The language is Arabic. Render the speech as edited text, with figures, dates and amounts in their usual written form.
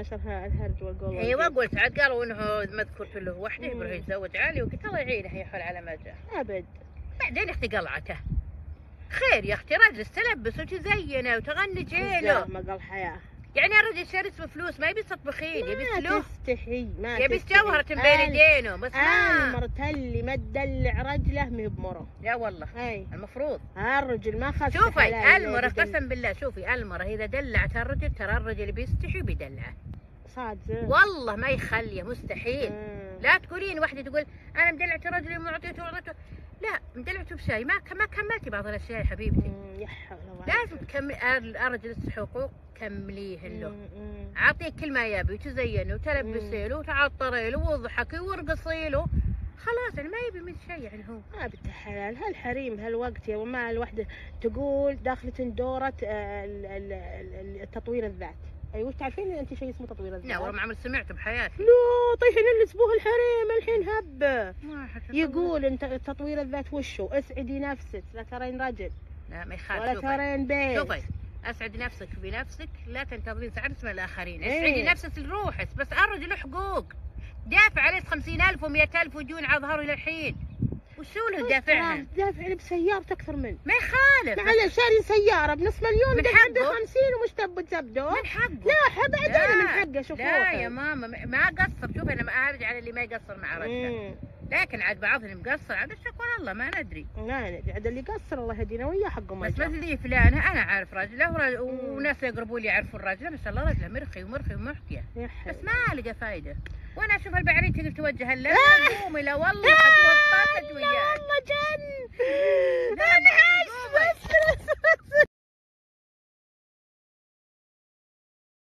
نشرها الهرج والقول. ايوه قلت عاد قالوا انه مذكور في له وحده يبغى يتزوج علي، وقلت الله يعينه يا حول على ما جاء. ابد. بعدين اختي قلعته خير يا اختي، رجل تلبس وتزينه وتغني جيله. ما قال حياه. يعني الرجل شارس بفلوس، ما يبي تطبخين، يبي سلوك، تستحي ما يبي جوهرة بين يدينه بس ما المرة اللي ما تدلع رجله ما هي بمره. لا والله اي المفروض الرجل ما خذ. شوفي المرة قسم بالله، شوفي المرة اذا دلعت الرجل ترى الرجل بيستحي بيدلعه صادق والله ما يخليه مستحيل. لا تقولين واحدة تقول انا مدلعت رجلي ومعطيته وعطيته، لا مدلعته بشيء ما كملتي بعض الاشياء يا حبيبتي. لازم تكملي الرجل يستحق حقوق كمليه له، اعطيه كل ما يبي وتزيني وتلبسي له وتعطري له واضحكي وارقصي له، خلاص يعني ما يبي من شيء يعني هو. ما بنت حلال هالحريم هالوقت يا وما الوحده تقول داخلة دورة تطوير الذات. ايوه تعرفين انت شيء اسمه تطوير الذات؟ لا والله ما عمري سمعته بحياتي. لا طيحين اللي اسمه الحريم الحين هبه يقول انت تطوير الذات وشو؟ اسعدي نفسك، لا ترين رجل لا ما يخالف ولا ترين بيت. شوفي اسعدي نفسك بنفسك، لا تنتظرين سعادة من الاخرين. اسعدي نفسك لروحك، بس الرجل له حقوق، دافع عليه 50,000 و100,000 وديون على ظهره الى الحين، وشو له دافعها؟ دافع لي بسيارته اكثر منه. ما يخالف معلش شاري سياره بنص مليون من حقه 50 ومش تبدو من حقه. لا بعدين من حقه. شوفوا لا يا ماما ما قصر. شوف انا ما ارجع على اللي ما يقصر مع رجله، لكن عاد بعضهم مقصر عاد الشكوى الله ما ندري. لا ندري عاد اللي قصر الله يهدينا وياه حقه ما بس مثلي فلانه انا عارف رجله وناس يقربوا لي يعرفوا الرجله ما شاء الله رجله مرخي ومحكيه، بس ما لقى فايده. وانا اشوف البعرين تقدر توجه لها قومي لا والله قد وطفت وياك. والله جن.